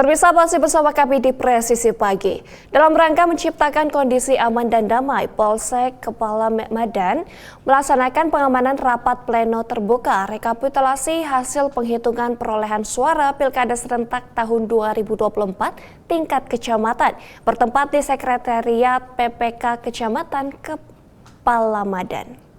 Pemirsa, masih bersama kami di Presisi Pagi. Dalam rangka menciptakan kondisi aman dan damai, Polsek Kepala Madan melaksanakan pengamanan rapat pleno terbuka rekapitulasi hasil penghitungan perolehan suara Pilkada serentak tahun 2024 tingkat kecamatan, bertempat di Sekretariat PPK Kecamatan Kepala Madan.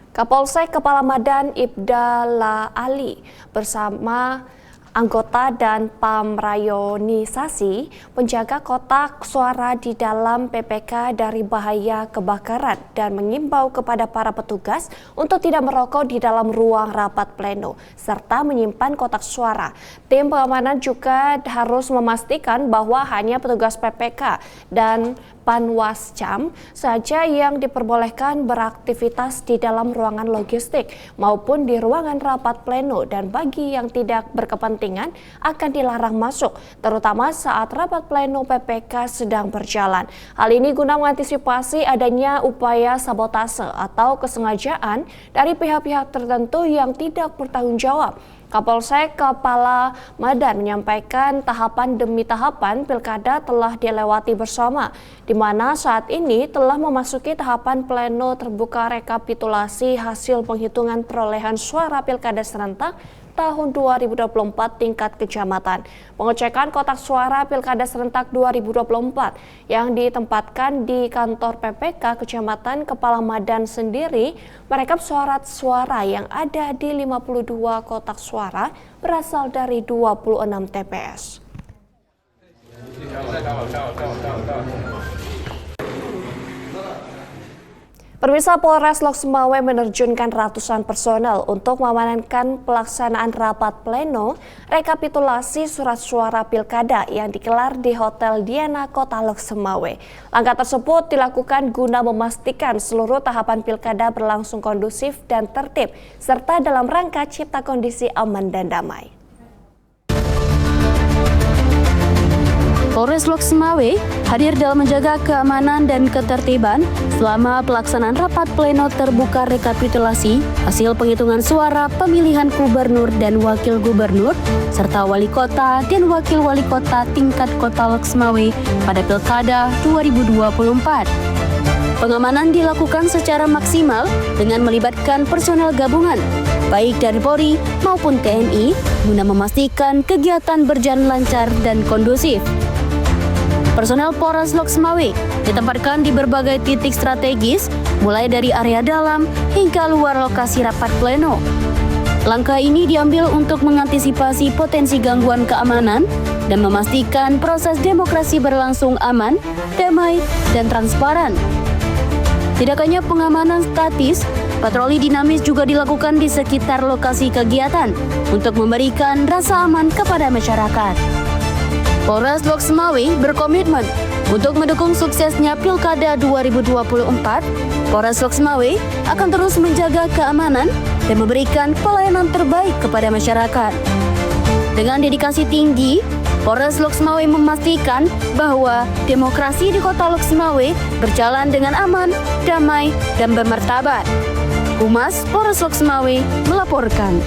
Kapolsek Kepala Madan Ibda Ali bersama anggota dan pamrayonisasi penjaga kotak suara di dalam PPK dari bahaya kebakaran dan mengimbau kepada para petugas untuk tidak merokok di dalam ruang rapat pleno serta menyimpan kotak suara. Tim pengamanan juga harus memastikan bahwa hanya petugas PPK dan Panwascam saja yang diperbolehkan beraktivitas di dalam ruangan logistik maupun di ruangan rapat pleno, dan bagi yang tidak berkepentingan akan dilarang masuk, terutama saat rapat pleno PPK sedang berjalan. Hal ini guna mengantisipasi adanya upaya sabotase atau kesengajaan dari pihak-pihak tertentu yang tidak bertanggung jawab. Kapolsek Kepala Madan menyampaikan tahapan demi tahapan pilkada telah dilewati bersama, di mana saat ini telah memasuki tahapan pleno terbuka rekapitulasi hasil penghitungan perolehan suara Pilkada serentak tahun 2024 tingkat kecamatan. Pengecekan kotak suara Pilkada serentak 2024 yang ditempatkan di kantor PPK Kecamatan Kepala Madan sendiri merekap suara yang ada di 52 kotak suara berasal dari 26 TPS. Pemirsa, Polres Lok Sumawe menerjunkan ratusan personel untuk mengamankan pelaksanaan rapat pleno rekapitulasi surat suara pilkada yang digelar di Hotel Diana Kota Lok Sumawe. Langkah tersebut dilakukan guna memastikan seluruh tahapan pilkada berlangsung kondusif dan tertib, serta dalam rangka cipta kondisi aman dan damai. Polres Lok Sumawe hadir dalam menjaga keamanan dan ketertiban selama pelaksanaan rapat pleno terbuka rekapitulasi hasil penghitungan suara pemilihan gubernur dan wakil gubernur serta wali kota dan wakil wali kota tingkat Kota Lok Sumawe pada Pilkada 2024. Pengamanan dilakukan secara maksimal dengan melibatkan personel gabungan, baik dari Polri maupun TNI, guna memastikan kegiatan berjalan lancar dan kondusif. Personel Polres Lok Sumawe ditempatkan di berbagai titik strategis, mulai dari area dalam hingga luar lokasi rapat pleno. Langkah ini diambil untuk mengantisipasi potensi gangguan keamanan dan memastikan proses demokrasi berlangsung aman, damai, dan transparan. Tidak hanya pengamanan statis, patroli dinamis juga dilakukan di sekitar lokasi kegiatan untuk memberikan rasa aman kepada masyarakat. Polres Lok Sumawe berkomitmen untuk mendukung suksesnya Pilkada 2024. Polres Lok Sumawe akan terus menjaga keamanan dan memberikan pelayanan terbaik kepada masyarakat. Dengan dedikasi tinggi, Polres Lok Sumawe memastikan bahwa demokrasi di Kota Lok Sumawe berjalan dengan aman, damai, dan bermartabat. Humas Polres Lok Sumawe melaporkan.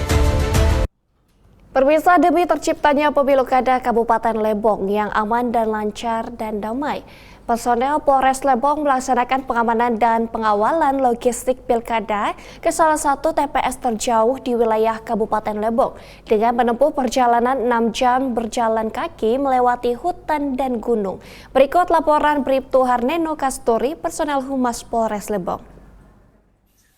Pemirsa, demi terciptanya pemilu kada Kabupaten Lebong yang aman dan lancar dan damai, personel Polres Lebong melaksanakan pengamanan dan pengawalan logistik pilkada ke salah satu TPS terjauh di wilayah Kabupaten Lebong dengan menempuh perjalanan 6 jam berjalan kaki melewati hutan dan gunung. Berikut laporan Bribtu Harneno Kasturi, personel Humas Polres Lebong.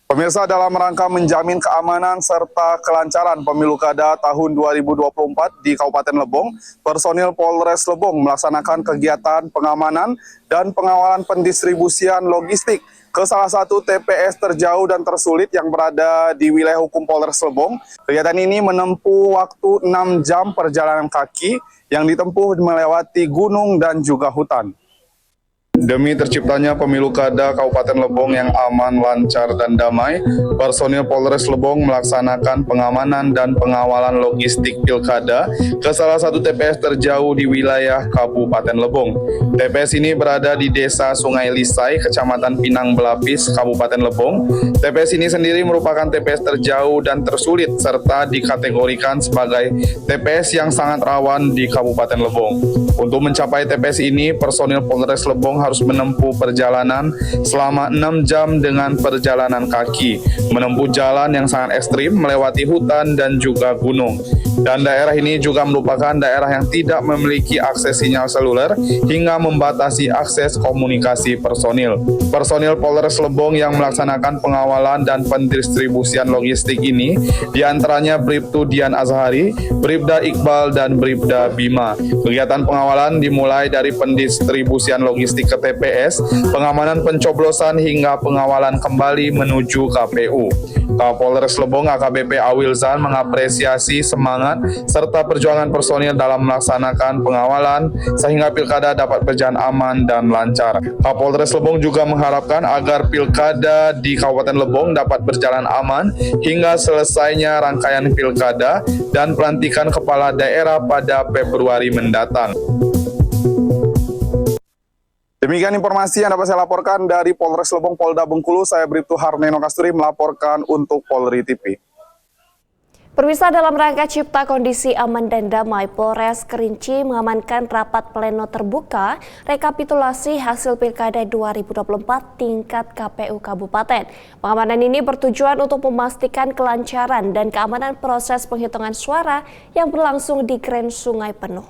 Pemirsa, dalam rangka menjamin keamanan serta kelancaran pemilu kada tahun 2024 di Kabupaten Lebong, personil Polres Lebong melaksanakan kegiatan pengamanan dan pengawalan pendistribusian logistik ke salah satu TPS terjauh dan tersulit yang berada di wilayah hukum Polres Lebong. Kegiatan ini menempuh waktu 6 jam perjalanan kaki yang ditempuh melewati gunung dan juga hutan. Demi terciptanya pemilu kada Kabupaten Lebong yang aman, lancar, dan damai, personil Polres Lebong melaksanakan pengamanan dan pengawalan logistik pilkada ke salah satu TPS terjauh di wilayah Kabupaten Lebong. TPS ini berada di Desa Sungai Lisai, Kecamatan Pinang Belapis, Kabupaten Lebong. TPS ini sendiri merupakan TPS terjauh dan tersulit serta dikategorikan sebagai TPS yang sangat rawan di Kabupaten Lebong. Untuk mencapai TPS ini, personil Polres Lebong harus menempuh perjalanan selama 6 jam dengan perjalanan kaki, menempuh jalan yang sangat ekstrim, melewati hutan dan juga gunung. Dan daerah ini juga merupakan daerah yang tidak memiliki akses sinyal seluler hingga membatasi akses komunikasi personil. Personil Polres Lebong yang melaksanakan pengawalan dan pendistribusian logistik ini diantaranya Bribtu Dian Azhari, Bribda Iqbal, dan Bribda Bima. Kegiatan pengawalan dimulai dari pendistribusian logistik ke TPS, pengamanan pencoblosan hingga pengawalan kembali menuju KPU. Kapolres Lebong AKBP Awilzan mengapresiasi semangat serta perjuangan personil dalam melaksanakan pengawalan sehingga pilkada dapat berjalan aman dan lancar. Kapolres Lebong juga mengharapkan agar pilkada di Kabupaten Lebong dapat berjalan aman hingga selesainya rangkaian pilkada dan pelantikan kepala daerah pada Februari mendatang. Demikian informasi yang dapat saya laporkan dari Polres Lebong Polda Bengkulu. Saya Bribtu Harneno Kasturi melaporkan untuk Polri TV. Pemirsa, dalam rangka cipta kondisi aman dan damai, Polres Kerinci mengamankan rapat pleno terbuka rekapitulasi hasil Pilkada 2024 tingkat KPU Kabupaten. Pengamanan ini bertujuan untuk memastikan kelancaran dan keamanan proses penghitungan suara yang berlangsung di Grand Sungai Penuh.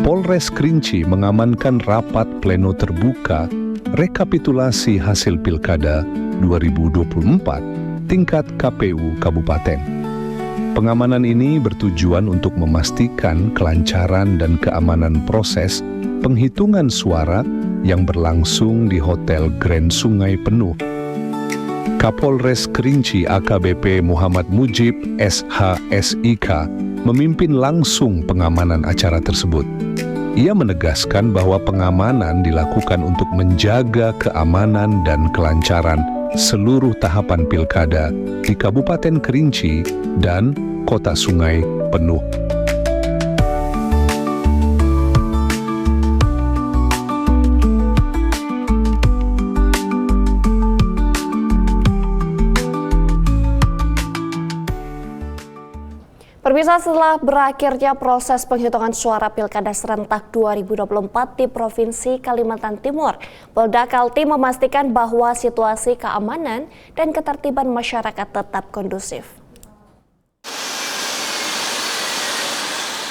Polres Kerinci mengamankan rapat pleno terbuka rekapitulasi hasil Pilkada 2024 tingkat KPU Kabupaten. Pengamanan ini bertujuan untuk memastikan kelancaran dan keamanan proses penghitungan suara yang berlangsung di Hotel Grand Sungai Penuh. Kapolres Kerinci AKBP Muhammad Mujib SHSIK memimpin langsung pengamanan acara tersebut. Ia menegaskan bahwa pengamanan dilakukan untuk menjaga keamanan dan kelancaran seluruh tahapan pilkada di Kabupaten Kerinci dan Kota Sungai Penuh. Pemirsa, setelah berakhirnya proses penghitungan suara Pilkada serentak 2024 di Provinsi Kalimantan Timur, Polda Kaltim memastikan bahwa situasi keamanan dan ketertiban masyarakat tetap kondusif.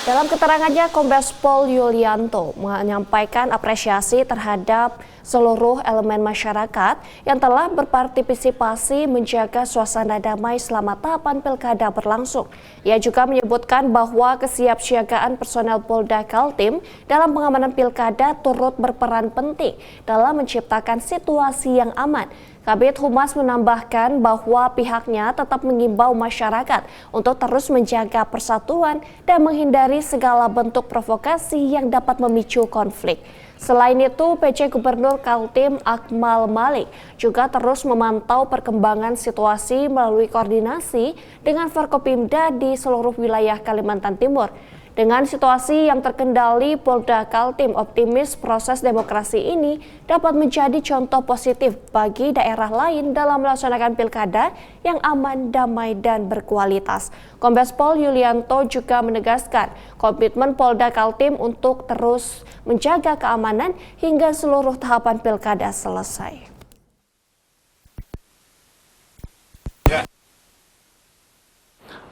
Dalam keterangannya, Kombes Pol Yulianto menyampaikan apresiasi terhadap seluruh elemen masyarakat yang telah berpartisipasi menjaga suasana damai selama tahapan pilkada berlangsung. Ia juga menyebutkan bahwa kesiapsiagaan personel Polda Kaltim dalam pengamanan pilkada turut berperan penting dalam menciptakan situasi yang aman. Kabid Humas menambahkan bahwa pihaknya tetap mengimbau masyarakat untuk terus menjaga persatuan dan menghindari segala bentuk provokasi yang dapat memicu konflik. Selain itu, PJ Gubernur Kaltim Akmal Malik juga terus memantau perkembangan situasi melalui koordinasi dengan Forkopimda di seluruh wilayah Kalimantan Timur. Dengan situasi yang terkendali, Polda Kaltim optimis proses demokrasi ini dapat menjadi contoh positif bagi daerah lain dalam melaksanakan pilkada yang aman, damai, dan berkualitas. Kombes Pol Yulianto juga menegaskan komitmen Polda Kaltim untuk terus menjaga keamanan hingga seluruh tahapan pilkada selesai.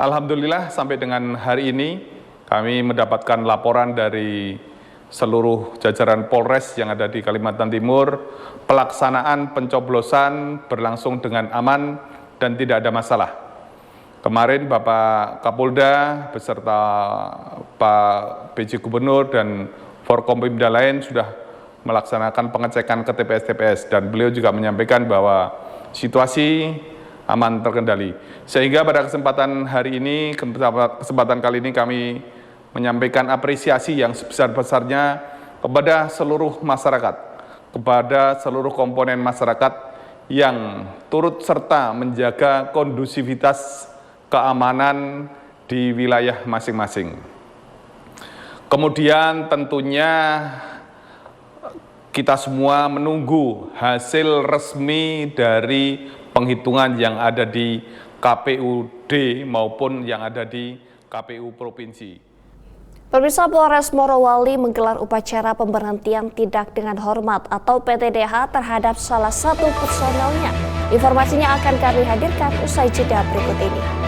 Alhamdulillah, sampai dengan hari ini kami mendapatkan laporan dari seluruh jajaran Polres yang ada di Kalimantan Timur, pelaksanaan pencoblosan berlangsung dengan aman dan tidak ada masalah. Kemarin Bapak Kapolda beserta Pak PJ Gubernur dan Forkompimda lain sudah melaksanakan pengecekan ke TPS-TPS dan beliau juga menyampaikan bahwa situasi aman terkendali. Sehingga pada kesempatan hari ini, kesempatan kali ini kami menyampaikan apresiasi yang sebesar-besarnya kepada seluruh masyarakat, kepada seluruh komponen masyarakat yang turut serta menjaga kondusivitas keamanan di wilayah masing-masing. Kemudian tentunya kita semua menunggu hasil resmi dari penghitungan yang ada di KPUD maupun yang ada di KPU Provinsi. Pemirsa, Polres Morowali menggelar upacara pemberhentian tidak dengan hormat atau PTDH terhadap salah satu personelnya. Informasinya akan kami hadirkan usai jeda berikut ini.